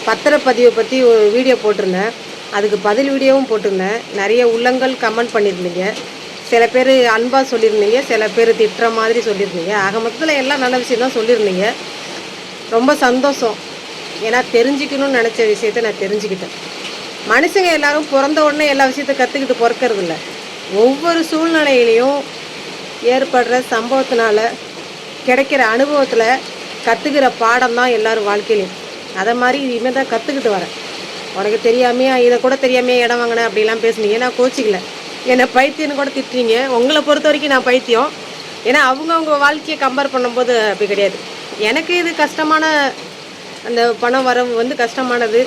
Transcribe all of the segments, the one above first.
பத்திரப்பதிவை பற்றி ஒரு வீடியோ போட்டிருந்தேன். அதுக்கு பதில் வீடியோவும் போட்டிருந்தேன். நிறைய உள்ளங்கள் கமெண்ட் பண்ணியிருந்தீங்க. சில பேர் அன்பாக சொல்லியிருந்தீங்க, சில பேர் திட்டுற மாதிரி சொல்லியிருந்தீங்க. ஆக மொத்தத்தில் எல்லாம் நல்ல விஷயம் தான் சொல்லியிருந்தீங்க. ரொம்ப சந்தோஷம். ஏன்னா தெரிஞ்சுக்கணும்னு நினச்ச விஷயத்த நான் தெரிஞ்சுக்கிட்டேன். மனுஷங்க எல்லோரும் பிறந்த உடனே எல்லா விஷயத்தையும் கற்றுக்கிட்டு பிறக்கிறது இல்லை. ஒவ்வொரு சூழ்நிலையிலையும் ஏற்படுற சம்பவத்தினால கிடைக்கிற அனுபவத்தில் கற்றுக்கிற பாடம் தான் எல்லோரும் வாழ்க்கையிலையும். அதை மாதிரி இனிமேல் தான் கற்றுக்கிட்டு வரேன். உனக்கு தெரியாமையா, இதை கூட தெரியாமையே இடம் வாங்கினேன் அப்படிலாம் பேசுனீங்க. நான் கோச்சிக்கல. என்னை பைத்தியன்னு கூட திட்டுறீங்க. உங்களை பொறுத்த வரைக்கும் நான் பைத்தியம். ஏன்னா அவங்கவுங்க வாழ்க்கையை கம்பேர் பண்ணும்போது அப்படி கிடையாது. எனக்கு இது கஷ்டமான அந்த பணம் வரவு வந்து கஷ்டமானது.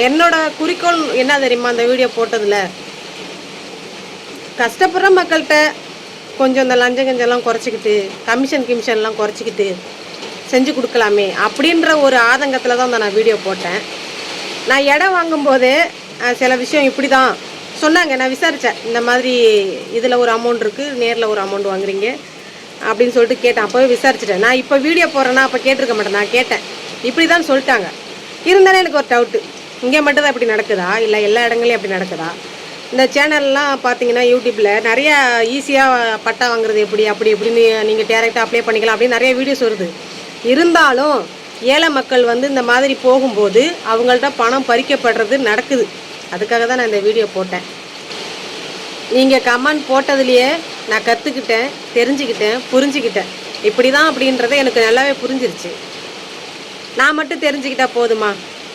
என்னோட குறிக்கோள் என்ன தெரியுமா, அந்த வீடியோ போட்டதில் கஷ்டப்படுற மக்கள்கிட்ட கொஞ்சம் இந்த லஞ்சம் கஞ்செல்லாம் குறைச்சிக்கிட்டு, கமிஷன்லாம் குறைச்சிக்கிட்டு செஞ்சு கொடுக்கலாமே அப்படின்ற ஒரு ஆதங்கத்தில் தான் நான் வீடியோ போட்டேன். நான் இடம் வாங்கும்போதே சில விஷயம் இப்படி தான் சொன்னாங்க. நான் விசாரித்தேன். இந்த மாதிரி இதில் ஒரு அமௌண்ட் இருக்குது, நேரில் ஒரு அமௌண்ட் வாங்குறீங்க அப்படின்னு சொல்லிட்டு கேட்டேன். அப்போவே விசாரிச்சிட்டேன். நான் இப்போ வீடியோ போடுறேன்னா அப்போ கேட்டிருக்க மாட்டேன். நான் கேட்டேன், இப்படி தான் சொல்லிட்டாங்க. இருந்தாலும் எனக்கு ஒரு டவுட்டு, இங்கே மட்டும் தான் இப்படி நடக்குதா, இல்லை எல்லா இடங்களையும் அப்படி நடக்குதா? இந்த சேனல்லாம் பார்த்தீங்கன்னா யூடியூப்பில் நிறையா ஈஸியாக பட்டா வாங்குறது எப்படி அப்படி இப்படின்னு நீங்கள் டேரெக்டாக அப்ளை பண்ணிக்கலாம் அப்படின்னு நிறைய வீடியோஸ் வருது. இருந்தாலும் ஏழை மக்கள் வந்து இந்த மாதிரி போகும்போது அவங்கள்ட்ட பணம் பறிக்கப்படுறது நடக்குது. அதுக்காக தான் நான் இந்த வீடியோ போட்டேன். நீங்கள் கமெண்ட் போட்டதுலேயே நான் கற்றுக்கிட்டேன், தெரிஞ்சுக்கிட்டேன், புரிஞ்சுக்கிட்டேன். இப்படி தான் அப்படின்றத எனக்கு நல்லாவே புரிஞ்சிருச்சு. நான் மட்டும் தெரிஞ்சுக்கிட்டா போதுமா?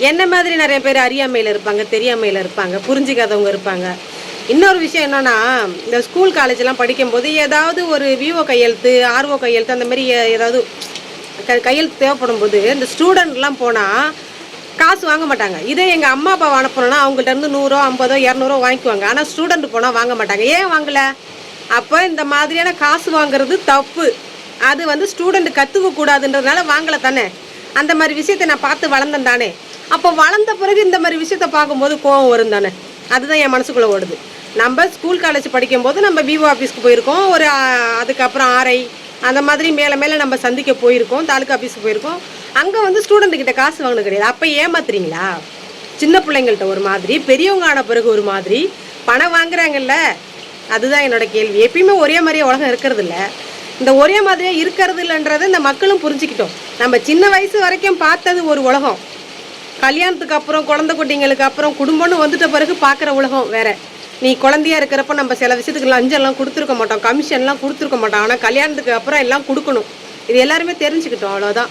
என்ன மாதிரி நிறைய பேர் அறியாமையில் இருப்பாங்க, தெரியாமையில் இருப்பாங்க, புரிஞ்சிக்காதவங்க இருப்பாங்க. இன்னொரு விஷயம் என்னென்னா, இந்த ஸ்கூல் காலேஜெலாம் படிக்கும்போது ஏதாவது ஒரு விஓ கையெழுத்து, ஆர்ஓ கையெழுத்து அந்த மாதிரி ஏதாவது கையெழுத்து தேவைப்படும் போது இந்த ஸ்டூடெண்ட்லாம் போனால் காசு வாங்க மாட்டாங்க. இதே எங்கள் அம்மா அப்பா அனுப்பணும்னா அவங்கள்ட்ட இருந்து 100, 50, 200 வாங்கிக்குவாங்க. ஆனால் ஸ்டூடெண்ட் போனால் வாங்க மாட்டாங்க. ஏன் வாங்கலை? அப்போ இந்த மாதிரியான காசு வாங்குறது தப்பு. அது வந்து ஸ்டூடெண்ட் கற்றுக்கக்கூடாதுன்றதுனால வாங்கலை தானே. அந்த மாதிரி விஷயத்தை நான் பார்த்து வளர்ந்தேன் தானே. அப்போ வளர்ந்த பிறகு இந்த மாதிரி விஷயத்தை பார்க்கும்போது கோவம் வரும் தானே. அதுதான் என் மனசுக்குள்ளே ஓடுது. நம்ம ஸ்கூல் காலேஜ் படிக்கும்போது நம்ம விவோ ஆஃபீஸ்க்கு போயிருக்கோம், ஒரு அதுக்கப்புறம் ஆர்ஐ அந்த மாதிரி மேலே மேலே நம்ம சந்திக்க போயிருக்கோம், தாலுக்கா ஆஃபீஸுக்கு போயிருக்கோம். அங்கே வந்து ஸ்டூடெண்ட்டுக்கிட்ட காசு வாங்கினது கிடையாது. அப்போ ஏமாத்துறீங்களா? சின்ன பிள்ளைங்கள்ட்ட ஒரு மாதிரி, பெரியவங்க ஆன பிறகு ஒரு மாதிரி பணம் வாங்குறாங்கல்ல. அதுதான் என்னோட கேள்வி. எப்பயுமே ஒரே மாதிரியே உலகம் இருக்கிறது இல்லை. இந்த ஒரே மாதிரியே இருக்கிறது இல்லைன்றதை இந்த மக்களும் புரிஞ்சுக்கிட்டோம். நம்ம சின்ன வயசு வரைக்கும் பார்த்தது ஒரு உலகம். கல்யாணத்துக்கு அப்புறம், குழந்தை குட்டிங்களுக்கு அப்புறம், குடும்பம்னு வந்துட்ட பிறகு பார்க்குற உலகம் வேறு. நீ குழந்தையா இருக்கிறப்ப நம்ம சில விஷயத்துக்கு லஞ்சம்லாம் கொடுத்துருக்க மாட்டோம், கமிஷன்லாம் கொடுத்துருக்க மாட்டோம். ஆனால் கல்யாணத்துக்கு அப்புறம் எல்லாம் கொடுக்கணும். இது எல்லாருமே தெரிஞ்சுக்கிட்டோம், அவ்வளோதான்.